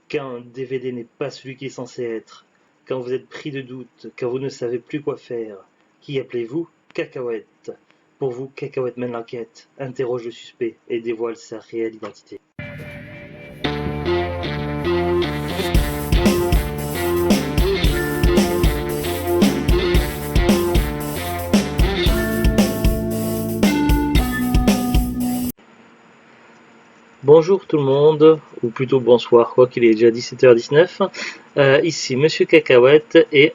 Qu'un DVD n'est pas celui qu'il est censé être, quand vous êtes pris de doute, quand vous ne savez plus quoi faire, qui appelez-vous? Cacahuète. Pour vous, Cacahuète mène l'enquête, interroge le suspect et dévoile sa réelle identité. Bonjour tout le monde, ou plutôt bonsoir, quoi qu'il est déjà 17h19. Ici Monsieur Cacahuète et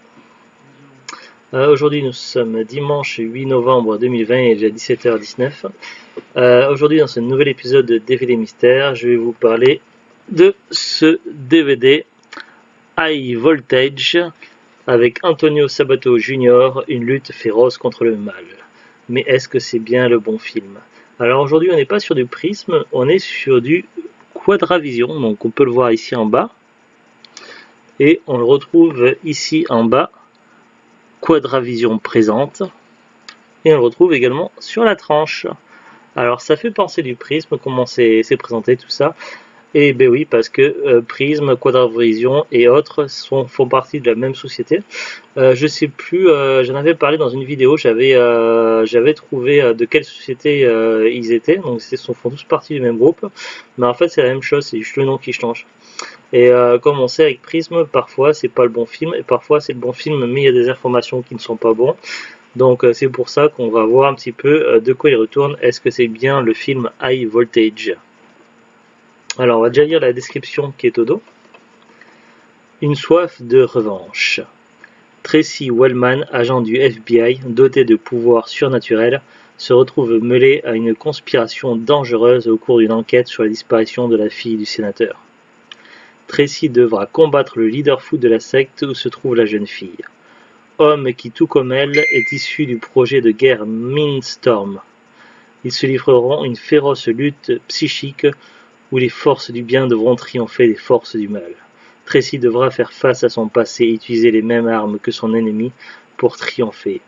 aujourd'hui nous sommes dimanche 8 novembre 2020 et déjà 17h19. Aujourd'hui dans ce nouvel épisode de DVD Mystère, je vais vous parler de ce DVD High Voltage avec Antonio Sabato Jr., une lutte féroce contre le mal. Mais est-ce que c'est bien le bon film? Alors aujourd'hui on n'est pas sur du prisme, on est sur du Quadravision, donc on peut le voir ici en bas. Et on le retrouve ici en bas, Quadravision présente. Et on le retrouve également sur la tranche. Alors ça fait penser du prisme, comment c'est présenté tout ça. Et ben oui, parce que Prism, Quadravision et autres font partie de la même société. Je sais plus, j'en avais parlé dans une vidéo, j'avais trouvé de quelle société ils étaient, donc ils font tous partie du même groupe, mais en fait c'est la même chose, c'est juste le nom qui change. Et comme on sait avec Prism, parfois c'est pas le bon film, et parfois c'est le bon film, mais il y a des informations qui ne sont pas bons. Donc c'est pour ça qu'on va voir un petit peu de quoi il retourne. Est-ce que c'est bien le film High Voltage? Alors on va déjà lire la description qui est au dos. Une soif de revanche. Tracy Wellman, agent du FBI, doté de pouvoirs surnaturels, se retrouve mêlé à une conspiration dangereuse au cours d'une enquête sur la disparition de la fille du sénateur. Tracy devra combattre le leader fou de la secte où se trouve la jeune fille. Homme qui, tout comme elle, est issu du projet de guerre Mindstorm. Ils se livreront une féroce lutte psychique où les forces du bien devront triompher des forces du mal. Tracy devra faire face à son passé et utiliser les mêmes armes que son ennemi pour triompher.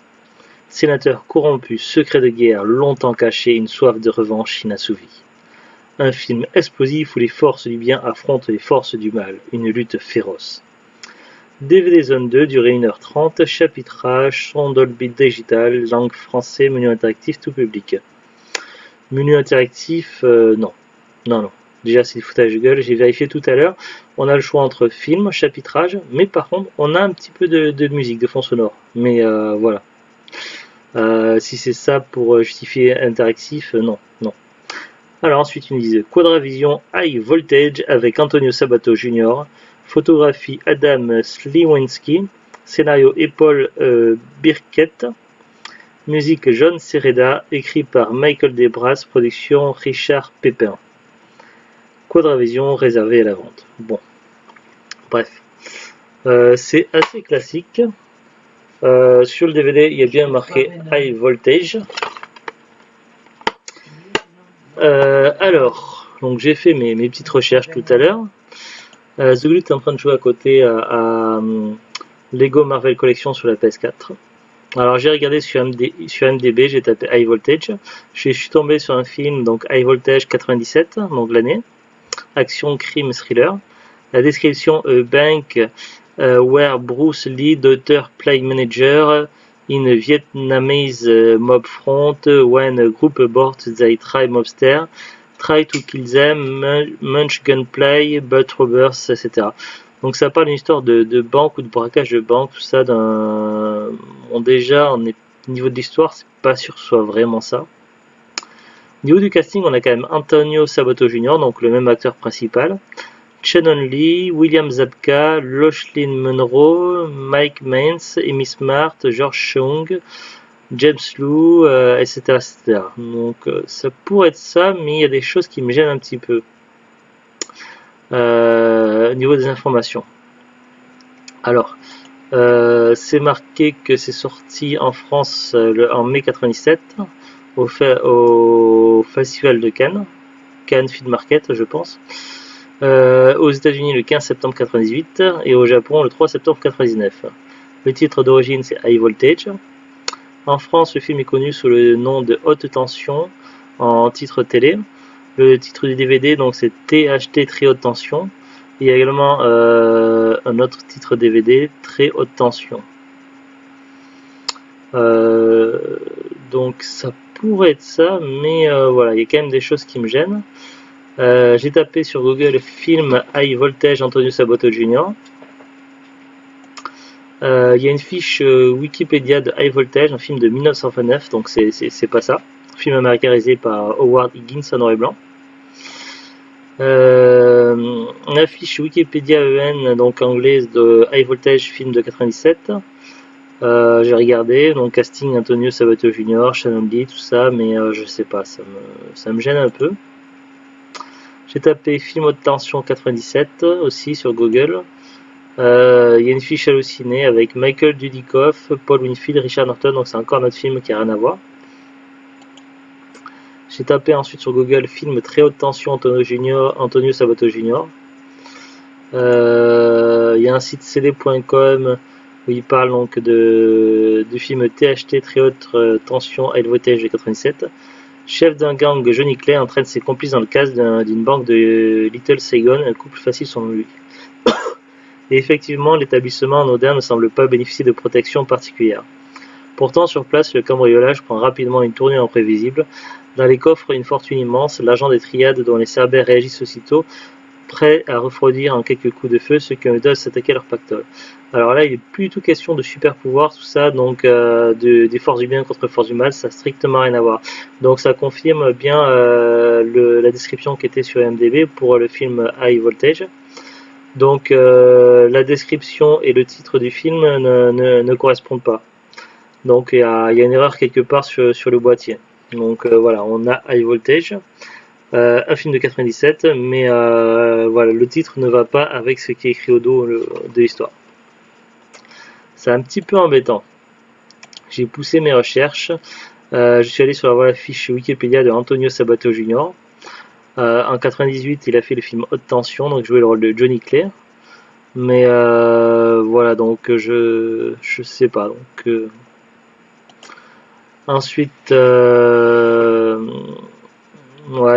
Sénateur corrompu, secret de guerre longtemps caché, une soif de revanche inassouvie. Un film explosif où les forces du bien affrontent les forces du mal, une lutte féroce. DVD Zone 2, durée 1h30, chapitrage, son Dolby Digital, langue français, menu interactif tout public. Menu interactif, non. Non. Déjà c'est du foutage de gueule, j'ai vérifié tout à l'heure. On a le choix entre film, chapitrage, mais par contre on a un petit peu de musique, de fond sonore. Mais voilà. Si c'est ça pour justifier interactif, non. Alors ensuite ils nous disent Quadravision High Voltage avec Antonio Sabato Jr. Photographie Adam Sliwinski. Scénario Paul Birkett. Musique John Sereda. Écrit par Michael Debras. Production Richard Pépin. Quadravision réservé à la vente. Bon, bref, c'est assez classique. Sur le DVD, il y a bien marqué High Voltage. Alors, donc j'ai fait mes petites recherches tout à l'heure. The Glut est en train de jouer à côté à Lego Marvel Collection sur la PS4. Alors j'ai regardé sur MDB, j'ai tapé High Voltage. Je suis tombé sur un film, donc High Voltage 97, donc l'année. Action, crime, thriller. La description bank where Bruce Lee, daughter play manager in a Vietnamese mob front when a group aboard they try mobster, try to kill them, munch gunplay, but robbers, etc. Donc ça parle d'une histoire de banque ou de braquage de banque, tout ça d'un... Bon, déjà, au niveau de l'histoire, c'est pas sûr que ce soit vraiment ça. Au niveau du casting, on a quand même Antonio Sabato Jr., donc le même acteur principal, Shannon Lee, William Zabka, Lochlyn Munro, Mike Maines, Amy Smart, George Chung, James Lou, etc., etc. Donc ça pourrait être ça, mais il y a des choses qui me gênent un petit peu au niveau des informations. Alors, c'est marqué que c'est sorti en France en mai 97. Au Festival de Cannes Film Market, je pense. Aux États-Unis le 15 septembre 98 et au Japon le 3 septembre 99. Le titre d'origine c'est High Voltage. En France, le film est connu sous le nom de Haute Tension en titre télé. Le titre du DVD donc c'est THT Très Haute Tension. Il y a également un autre titre DVD, Très haute tension. Donc ça pourrait être ça, mais voilà, il y a quand même des choses qui me gênent. J'ai tapé sur Google film High Voltage Antonio Sabato Jr. Il y a une fiche Wikipédia de High Voltage, un film de 1929, donc c'est pas ça. Film américain réalisé par Howard Higgins en noir et blanc. La fiche Wikipédia EN, donc anglaise, de High Voltage, film de 97. J'ai regardé, donc casting Antonio Sabato Jr., Shannon Lee, tout ça, mais je sais pas, ça me gêne un peu. J'ai tapé film haute tension 97 aussi sur Google. Il y a une fiche hallucinée avec Michael Dudikoff, Paul Winfield, Richard Norton, donc c'est encore notre film qui a rien à voir. J'ai tapé ensuite sur Google film très haute tension Antonio Sabato Jr. Il y a un site cd.com où il parle donc du film THT très haute tension High Voltage de 97. Chef d'un gang, Johnny Clay entraîne ses complices dans le casse d'une banque de Little Saigon, un couple facile selon lui. Et effectivement, l'établissement anodin ne semble pas bénéficier de protection particulière. Pourtant, sur place, le cambriolage prend rapidement une tournure imprévisible. Dans les coffres, une fortune immense, l'agent des triades dont les cerbères réagissent aussitôt, prêts à refroidir en quelques coups de feu ceux qui doivent s'attaquer à leur pactole. Alors là, il n'est plus du tout question de super pouvoir, tout ça, donc des forces du bien contre forces du mal, ça n'a strictement rien à voir. Donc ça confirme bien la description qui était sur IMDb pour le film High Voltage. Donc la description et le titre du film ne correspondent pas. Donc il y a une erreur quelque part sur le boîtier. Donc voilà, on a High Voltage, un film de 97, mais voilà, le titre ne va pas avec ce qui est écrit au dos de l'histoire. C'est un petit peu embêtant. J'ai poussé mes recherches. Je suis allé sur la fiche Wikipédia de Antonio Sabato Jr. En 98, il a fait le film Haute Tension, donc joué le rôle de Johnny Clay. Mais voilà, donc je sais pas. Donc ensuite, ouais,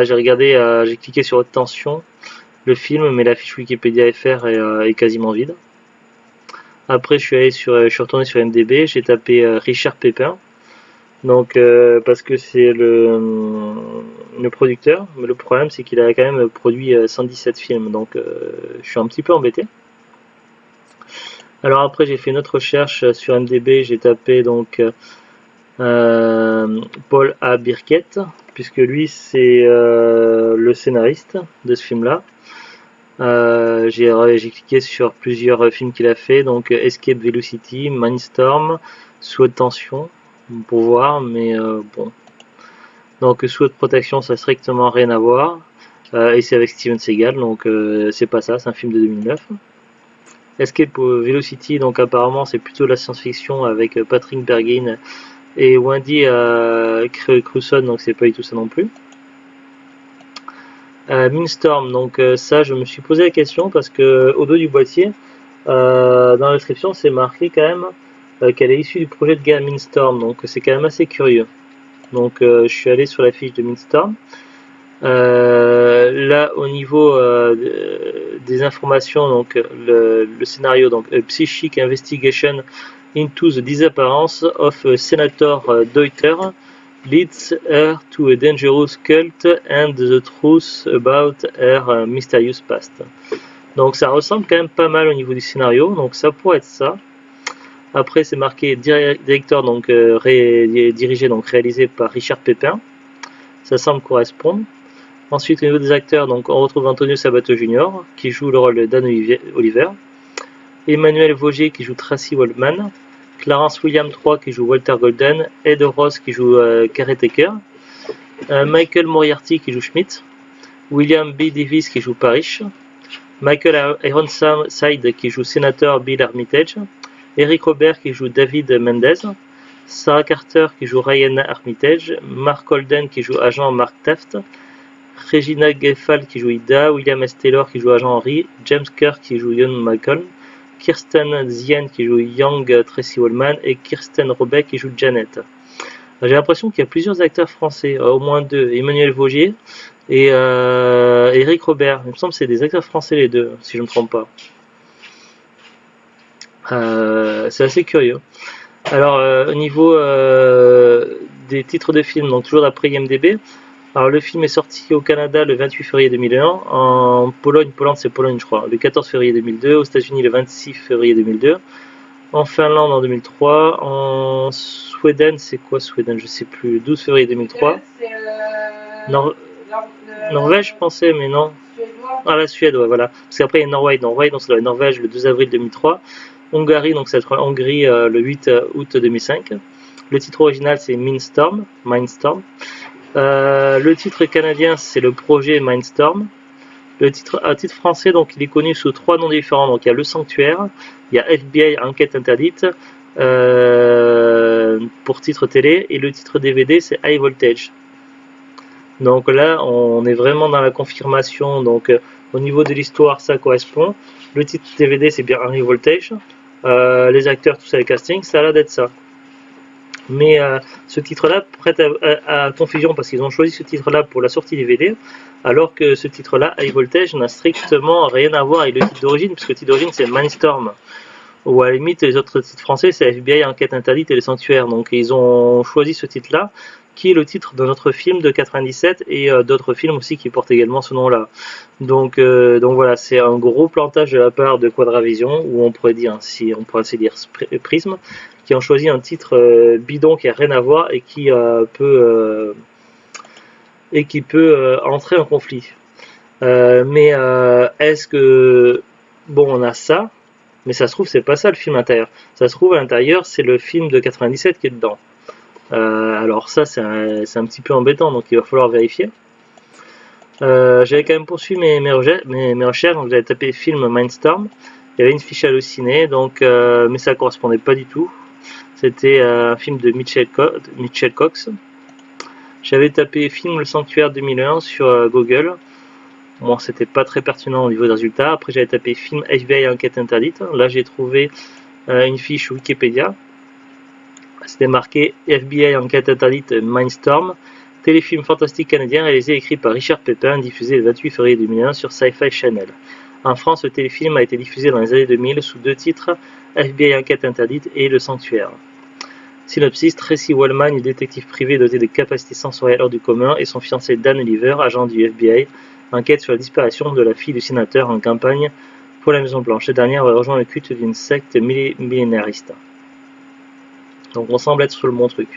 j'ai regardé, j'ai cliqué sur Haute Tension, le film, mais la fiche Wikipédia FR est quasiment vide. Après, je suis retourné sur MDB, j'ai tapé Richard Pepin, donc parce que c'est le producteur, mais le problème c'est qu'il a quand même produit 117 films, donc je suis un petit peu embêté. Alors après, j'ai fait une autre recherche sur MDB, j'ai tapé donc Paul A. Birkett, puisque lui c'est le scénariste de ce film-là. J'ai cliqué sur plusieurs films qu'il a fait, donc Escape Velocity, Mindstorm, Sous haute tension, pour voir, mais bon. Donc Sous haute protection, ça n'a strictement rien à voir, et c'est avec Steven Seagal, donc c'est pas ça, c'est un film de 2009. Escape Velocity, donc apparemment c'est plutôt de la science-fiction avec Patrick Bergin et Wendy Crewson, donc c'est pas du tout ça non plus. Mindstorm, donc ça je me suis posé la question parce que au dos du boîtier, dans la description c'est marqué quand même qu'elle est issue du projet de guerre Mindstorm, donc c'est quand même assez curieux. Donc je suis allé sur la fiche de Mindstorm. Là au niveau des informations, donc le scénario, donc a Psychic Investigation into the Disappearance of Senator Deuter leads her to a dangerous cult and the truth about her mysterious past. Donc ça ressemble quand même pas mal au niveau du scénario, donc ça pourrait être ça. Après c'est marqué directeur, donc dirigé, donc réalisé par Richard Pepin. Ça semble correspondre. Ensuite au niveau des acteurs, donc on retrouve Antonio Sabato Jr. qui joue le rôle de Dan Oliver, Emmanuel Vaugier qui joue Tracy Waldman, Clarence William III qui joue Walter Golden, Ed Ross qui joue Carey Tucker, Michael Moriarty qui joue Schmidt, William B. Davis qui joue Parrish, Michael Ironside qui joue Sénateur Bill Armitage, Eric Robert qui joue David Mendez, Sarah Carter qui joue Ryan Armitage, Mark Holden qui joue agent Mark Taft, Regina Geffal qui joue Ida, William S. Taylor qui joue agent Henry, James Kerr qui joue Ian Malcolm, Kirsten Zien qui joue Young Tracy Ullman et Kirsten Robeck qui joue Janet. J'ai l'impression qu'il y a plusieurs acteurs français, au moins deux, Emmanuel Vaugier et Eric Robert. Il me semble que c'est des acteurs français les deux, si je ne me trompe pas. C'est assez curieux. Alors, au niveau des titres de films, donc toujours d'après IMDb, alors le film est sorti au Canada le 28 février 2001, en Pologne, c'est Pologne je crois, le 14 février 2002, aux États-Unis le 26 février 2002, en Finlande en 2003, en Suède, c'est quoi Suède, je sais plus, le 12 février 2003. Nor Norvège, je pensais, mais non. Ah, la Suède, ouais, voilà. Parce qu'après, il y a Norvège, donc c'est la Norvège le 12 avril 2003. Hongrie, donc c'est la Hongrie le 8 août 2005. Le titre original, c'est Mindstorm. Le titre canadien, c'est le projet Mindstorm. Le titre français, donc il est connu sous 3 noms différents. Donc il y a Le Sanctuaire, il y a FBI Enquête Interdite pour titre télé, et le titre DVD, c'est High Voltage. Donc là, on est vraiment dans la confirmation. Donc au niveau de l'histoire, ça correspond. Le titre DVD, c'est bien High Voltage. Les acteurs, tout ça, les castings, ça a l'air d'être ça. Mais ce titre-là prête à confusion parce qu'ils ont choisi ce titre-là pour la sortie DVD, alors que ce titre-là, High Voltage, n'a strictement rien à voir avec le titre d'origine, puisque le titre d'origine c'est Mindstorm. Ou à la limite, les autres titres français c'est FBI Enquête Interdite et Le Sanctuaire. Donc ils ont choisi ce titre-là, qui est le titre de notre film de 97 et d'autres films aussi qui portent également ce nom-là. Donc voilà, c'est un gros plantage de la part de Quadravision, ou on pourrait dire, si on pourrait dire Prism, qui ont choisi un titre bidon qui a rien à voir et qui peut entrer en conflit. Mais est-ce que bon, on a ça, mais ça se trouve c'est pas ça le film intérieur. Ça se trouve à l'intérieur c'est le film de 97 qui est dedans. Alors ça c'est un petit peu embêtant, donc il va falloir vérifier. J'avais quand même poursuivi mes recherches, donc j'avais tapé film Mindstorm. Il y avait une fiche hallucinée, donc mais ça correspondait pas du tout. C'était un film de Mitchell Cox. J'avais tapé film Le Sanctuaire 2001 sur Google. Bon, c'était pas très pertinent au niveau des résultats. Après, j'avais tapé film FBI Enquête Interdite. Là, j'ai trouvé une fiche Wikipédia. C'était marqué FBI Enquête Interdite Mindstorm, téléfilm fantastique canadien réalisé et écrit par Richard Pepin, diffusé le 28 février 2001 sur Sci-Fi Channel. En France, le téléfilm a été diffusé dans les années 2000 sous 2 titres, FBI Enquête Interdite et Le Sanctuaire. Synopsis: Tracy Wallman, une détective privée dotée de capacités sensorielles hors du commun, et son fiancé Dan Oliver, agent du FBI, enquête sur la disparition de la fille du sénateur en campagne pour la Maison Blanche. Cette dernière va rejoindre le culte d'une secte millénariste. Donc on semble être sur le bon truc.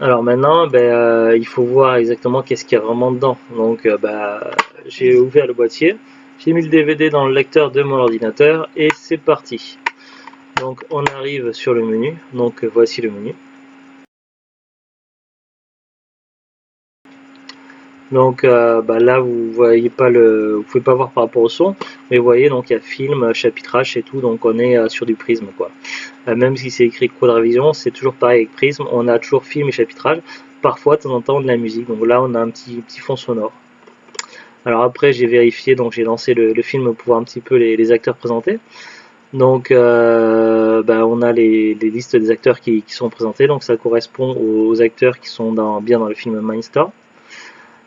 Alors maintenant, il faut voir exactement qu'est-ce qu'il y a vraiment dedans. Donc j'ai ouvert le boîtier, j'ai mis le DVD dans le lecteur de mon ordinateur et c'est parti. Donc on arrive sur le menu, donc voici le menu. Donc là vous voyez pas vous pouvez pas voir par rapport au son, mais vous voyez donc il y a film, chapitrage et tout, donc on est sur du Prism quoi. Même si c'est écrit Quadravision, c'est toujours pareil avec Prism, on a toujours film et chapitrage, parfois de temps en temps de la musique, donc là on a un petit fond sonore. Alors après j'ai vérifié, donc j'ai lancé le film pour voir un petit peu les acteurs présentés. Donc on a les listes des acteurs qui sont présentés, donc ça correspond aux acteurs qui sont bien dans le film Mindstorm.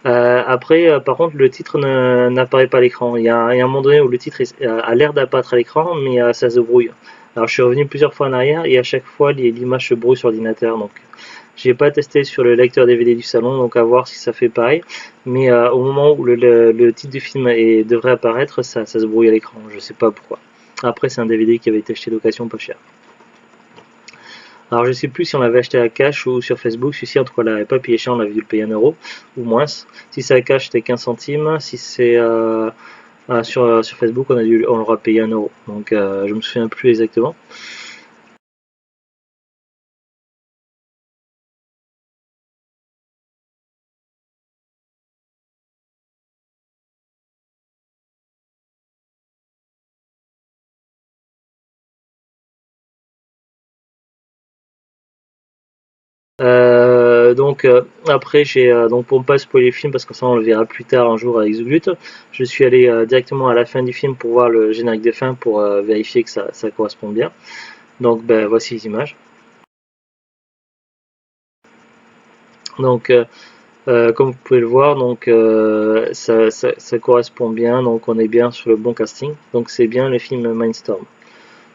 Après, par contre, le titre n'apparaît pas à l'écran. Il y a un moment donné où le titre a l'air d'apparaître à l'écran, mais ça se brouille. Alors je suis revenu plusieurs fois en arrière et à chaque fois l'image se brouille sur l'ordinateur. Donc j'ai pas testé sur le lecteur DVD du salon, donc à voir si ça fait pareil. Mais au moment où le titre du film devrait apparaître, ça se brouille à l'écran. Je sais pas pourquoi. Après, c'est un DVD qui avait été acheté d'occasion pas cher. Alors je sais plus si on l'avait acheté à cash ou sur Facebook, celui-ci en tout cas on l'avait pas payé cher, on avait dû le payer 1 euro ou moins. Si c'est à cash c'était 15 centimes, si c'est sur Facebook on l'aura payé 1 euro, donc je me souviens plus exactement. Après j'ai donc pour ne pas spoiler le film parce que ça on le verra plus tard un jour avec Zuglut, je suis allé directement à la fin du film pour voir le générique de fin pour vérifier que ça correspond bien. Donc voici les images. Donc comme vous pouvez le voir, donc ça correspond bien, donc on est bien sur le bon casting. Donc c'est bien le film Mindstorm.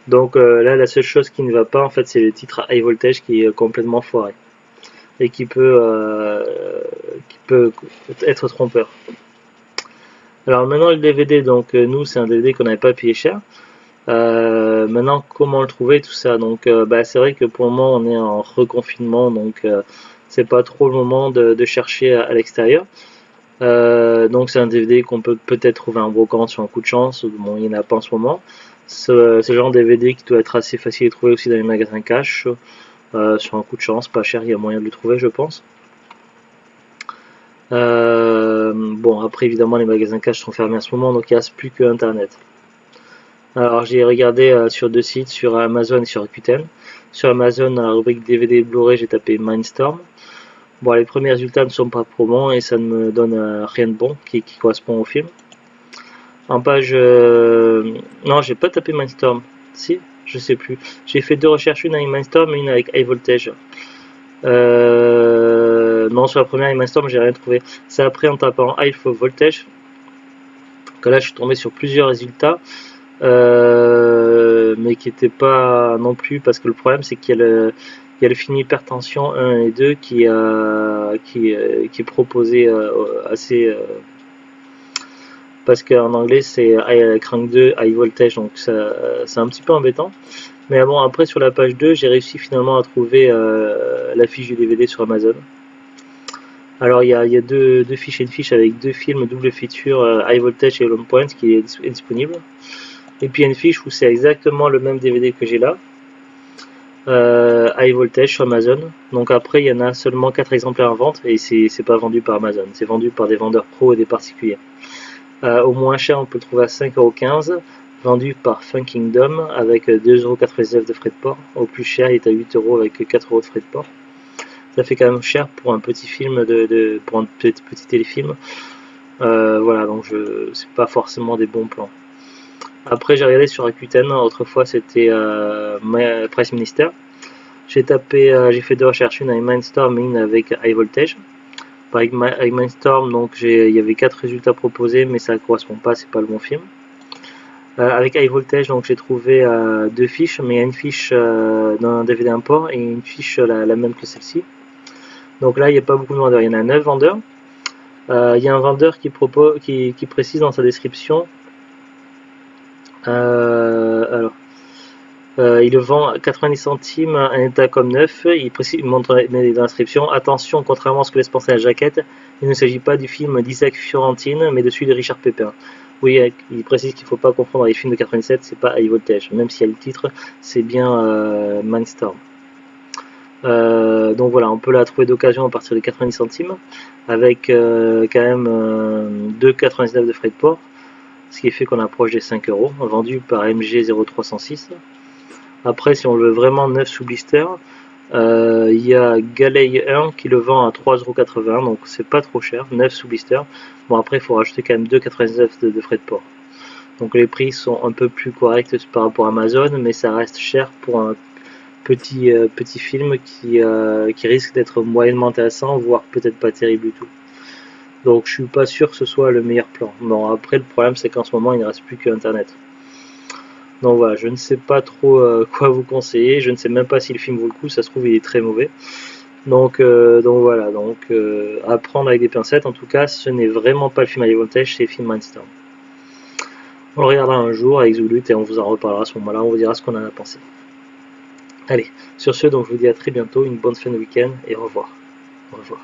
Donc là, la seule chose qui ne va pas, en fait, c'est le titre High Voltage qui est complètement foiré et qui peut être trompeur. Alors maintenant le DVD, donc nous c'est un DVD qu'on n'avait pas payé cher. Maintenant comment le trouver, tout ça. Donc c'est vrai que pour le moment on est en reconfinement, donc c'est pas trop le moment de chercher à l'extérieur. Donc c'est un DVD qu'on peut peut-être trouver en brocante sur un coup de chance. Bon, il n'y en a pas en ce moment. C'est le genre de DVD qui doit être assez facile à trouver aussi dans les magasins cash. Sur un coup de chance, pas cher, il y a moyen de le trouver, je pense. Bon, après évidemment les magasins cash sont fermés à ce moment, donc il ne reste plus que internet. Alors j'ai regardé sur deux sites, sur Amazon et sur Rakuten. Sur Amazon, dans la rubrique DVD Blu-ray, j'ai tapé Mindstorm. Bon, les premiers résultats ne sont pas probants et ça ne me donne rien de bon qui correspond au film. En page... non, j'ai pas tapé Mindstorm. Si, je sais plus. J'ai fait deux recherches, une avec Mindstorm et une avec High Voltage. Non, sur la première avec Mindstorm, j'ai rien trouvé. C'est après en tapant High Voltage que là je suis tombé sur plusieurs résultats. Mais qui n'était pas non plus, parce que le problème c'est qu'il y a le film Hypertension 1 et 2 qui est proposé assez parce qu'en anglais c'est Crank 2 High Voltage, donc c'est un petit peu embêtant. Mais bon, après sur la page 2 j'ai réussi finalement à trouver la fiche du DVD sur Amazon. Alors il y a deux fiches et une fiche avec deux films double feature High Voltage et Long Point qui est disponible. Et puis il y a une fiche où c'est exactement le même DVD que j'ai là, High Voltage sur Amazon. Donc après il y en a seulement 4 exemplaires en vente et c'est pas vendu par Amazon, c'est vendu par des vendeurs pro et des particuliers. Au moins cher on peut le trouver à 5,15 €, vendu par Fun Kingdom avec 2,99 € de frais de port. Au plus cher il est à 8 € avec 4 € de frais de port. Ça fait quand même cher pour un petit film, pour un petit téléfilm. Voilà, donc c'est pas forcément des bons plans. Après j'ai regardé sur Rakuten, autrefois c'était Price Minister. J'ai fait deux recherches, une avec Mindstorm et une avec High Voltage. Avec Mindstorm, donc il y avait 4 résultats proposés, mais ça ne correspond pas, c'est pas le bon film. Avec High Voltage, donc j'ai trouvé deux fiches, mais il y a une fiche d'un DVD import et une fiche la même que celle-ci. Donc là il n'y a pas beaucoup de vendeurs, il y en a 9 vendeurs. Il y a un vendeur qui précise dans sa description. Il le vend à 90 centimes, un état comme neuf. Il montre dans l'inscription: attention, contrairement à ce que laisse penser la jaquette, il ne s'agit pas du film d'Isaac Fiorentine, mais de celui de Richard Pepin. Oui, il précise qu'il ne faut pas confondre les films de 87, c'est pas High Voltage, même si le titre, c'est bien Mindstorm. Donc voilà, on peut la trouver d'occasion à partir de 90 centimes, avec quand même 2,99 € de frais de port, ce qui fait qu'on approche des 5 €, vendu par MG0306. Après, si on le veut vraiment neuf sous blister, il y a Galey 1 qui le vend à 3,80 €, donc c'est pas trop cher, 9 sous blister. Bon, après il faut rajouter quand même 2,99 € de frais de port. Donc les prix sont un peu plus corrects par rapport à Amazon, mais ça reste cher pour un petit film qui risque d'être moyennement intéressant, voire peut-être pas terrible du tout. Donc je suis pas sûr que ce soit le meilleur plan. Bon, après le problème c'est qu'en ce moment il ne reste plus que Internet. Donc voilà, je ne sais pas trop quoi vous conseiller, je ne sais même pas si le film vaut le coup, ça se trouve il est très mauvais. Donc voilà, à prendre avec des pincettes. En tout cas, ce n'est vraiment pas le film High Voltage, c'est le film Mindstorm. On le regardera un jour avec Zulut et on vous en reparlera à ce moment-là, on vous dira ce qu'on en a pensé. Allez, sur ce, donc je vous dis à très bientôt, une bonne fin de week-end et au revoir. Au revoir.